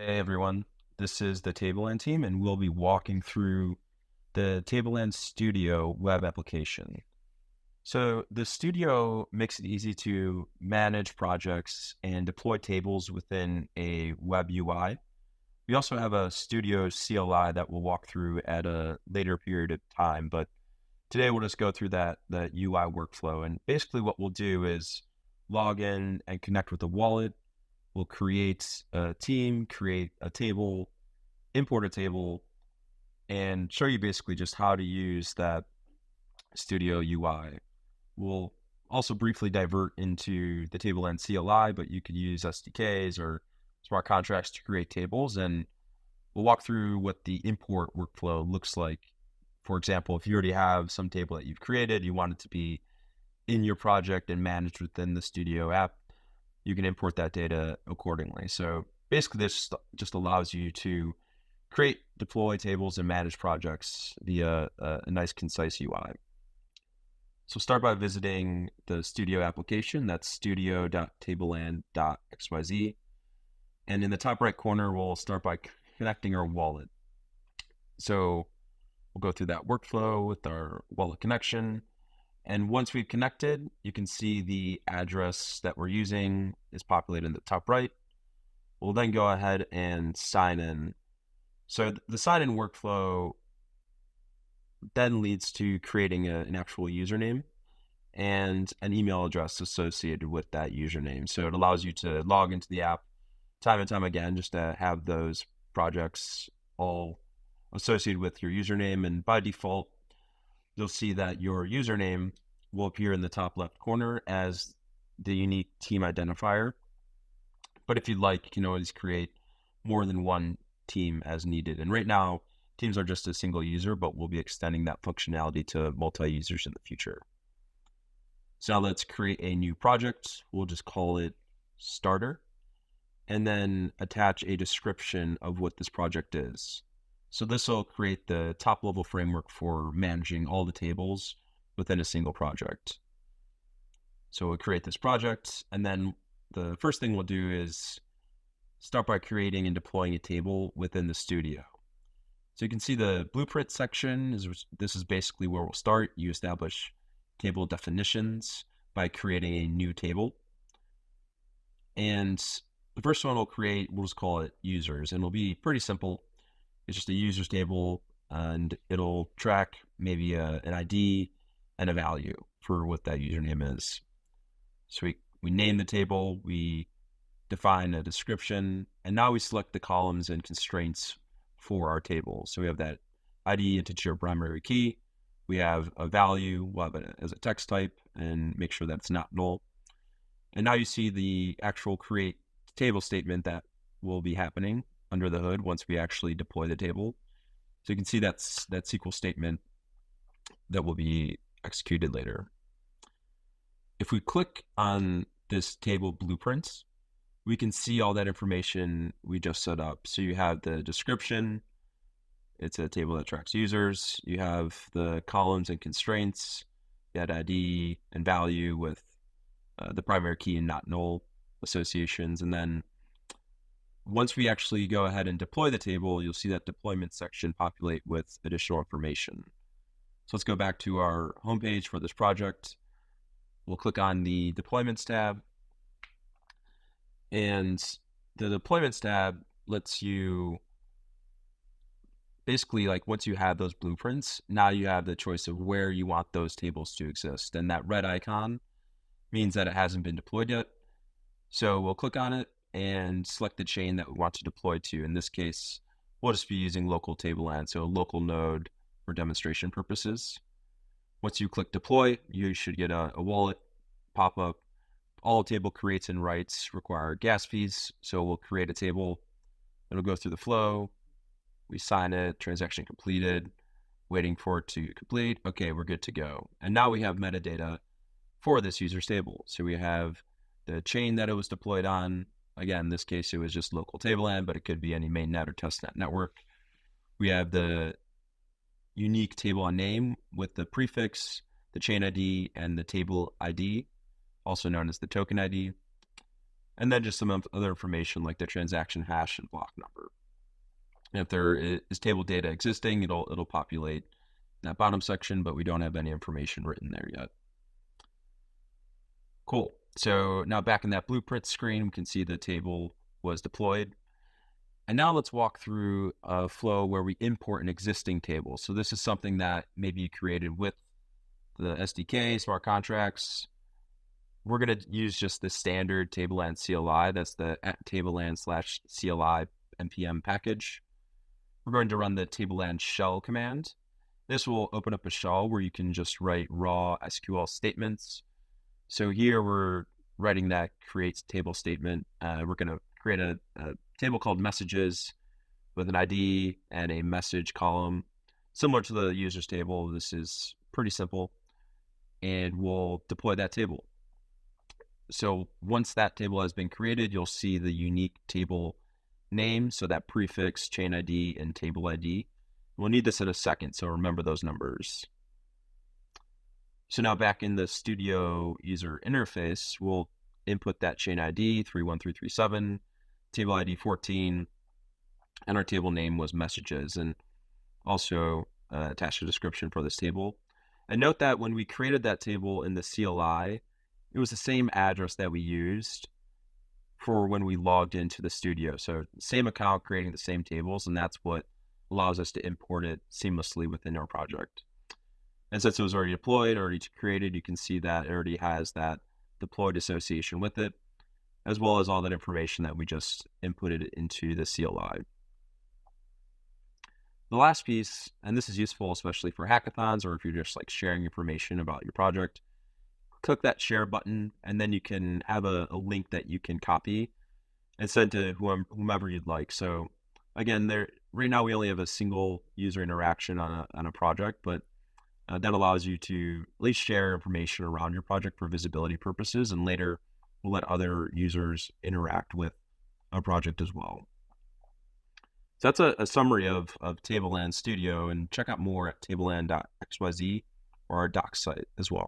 Hey everyone, this is the Tableland team, and we'll be walking through the Tableland Studio web application. So the Studio makes it easy to manage projects and deploy tables within a web UI. We also have a Studio CLI that we'll walk through at a later period of time, but today we'll just go through the UI workflow. And basically what we'll do is log in and connect with the wallet. We'll create a team, create a table, import a table, and show you basically just how to use that Studio UI. We'll also briefly divert into the Tableland CLI, but you could use SDKs or smart contracts to create tables, and we'll walk through what the import workflow looks like. For example, if you already have some table that you've created, you want it to be in your project and managed within the Studio app, you can import that data accordingly. So basically this just allows you to create, deploy tables, and manage projects via a nice, concise UI. So start by visiting the Studio application. That's studio.tableland.xyz. And in the top right corner, we'll start by connecting our wallet. So we'll go through that workflow with our wallet connection. And once we've connected, you can see the address that we're using is populated in the top right. We'll then go ahead and sign in. So the sign-in workflow then leads to creating an actual username and an email address associated with that username. So it allows you to log into the app time and time again just to have those projects all associated with your username. And by default, you'll see that your username will appear in the top left corner as the unique team identifier. But if you'd like, you can always create more than one team as needed. And right now, teams are just a single user, but we'll be extending that functionality to multi-users in the future. So now let's create a new project. We'll just call it Starter, and then attach a description of what this project is. So this will create the top level framework for managing all the tables within a single project. So we'll create this project, and then the first thing we'll do is start by creating and deploying a table within the Studio. So you can see the blueprint section. This is basically where we'll start. You establish table definitions by creating a new table. And the first one we'll create, we'll just call it users, and it'll be pretty simple. It's just a users table, and it'll track maybe an ID and a value for what that username is. So we name the table, we define a description, and now we select the columns and constraints for our table. So we have that ID, integer, primary key. We have a value, we'll have it as a text type, and make sure that it's not null. And now you see the actual create table statement that will be happening under the hood once we actually deploy the table. So you can see that's that SQL statement that will be executed later. If we click on this table blueprints, we can see all that information we just set up. So you have the description, it's a table that tracks users. You have the columns and constraints, that ID and value with the primary key and not null associations. And then once we actually go ahead and deploy the table, you'll see that deployment section populate with additional information. So let's go back to our homepage for this project. We'll click on the deployments tab. And the deployments tab lets you basically, like, once you have those blueprints, now you have the choice of where you want those tables to exist. And that red icon means that it hasn't been deployed yet. So we'll click on it and select the chain that we want to deploy to. In this case, we'll just be using local Tableland, so a local node for demonstration purposes. Once you click deploy, you should get a wallet pop up. All table creates and writes require gas fees. So we'll create a table. It'll go through the flow. We sign it, transaction completed, waiting for it to complete. Okay, we're good to go. And now we have metadata for this user's table. So we have the chain that it was deployed on. Again, in this case, it was just local Tableland, but it could be any mainnet or testnet network. We have the unique table on name with the prefix, the chain ID, and the table ID, also known as the token ID. and then just some other information like the transaction hash and block number. And if there is table data existing, it'll populate that bottom section, but we don't have any information written there yet. Cool. So now back in that blueprint screen, we can see the table was deployed. And now let's walk through a flow where we import an existing table. So this is something that maybe you created with the SDK, smart contracts. We're going to use just the standard Tableland CLI. That's the @Tableland/CLI npm package. We're going to run the Tableland shell command. This will open up a shell where you can just write raw SQL statements. So here we're writing that creates table statement. We're going to create a table called messages with an ID and a message column. Similar to the users table, this is pretty simple. And we'll deploy that table. So once that table has been created, you'll see the unique table name. So that prefix, chain ID, and table ID. We'll need this in a second, so remember those numbers. So now back in the Studio user interface, we'll input that chain ID 31337, table ID 14, and our table name was messages, and also attach a description for this table. And note that when we created that table in the CLI, it was the same address that we used for when we logged into the Studio. So same account creating the same tables, and that's what allows us to import it seamlessly within our project. And since it was already deployed, already created, you can see that it already has that deployed association with it, as well as all that information that we just inputted into the CLI. The last piece, and this is useful especially for hackathons or if you're just like sharing information about your project, click that share button, and then you can have a link that you can copy and send to whomever you'd like. So again, right now we only have a single user interaction on a project, but that allows you to at least share information around your project for visibility purposes, and later we'll let other users interact with a project as well. So that's a summary of Tableland Studio, and check out more at tableland.xyz or our docs site as well.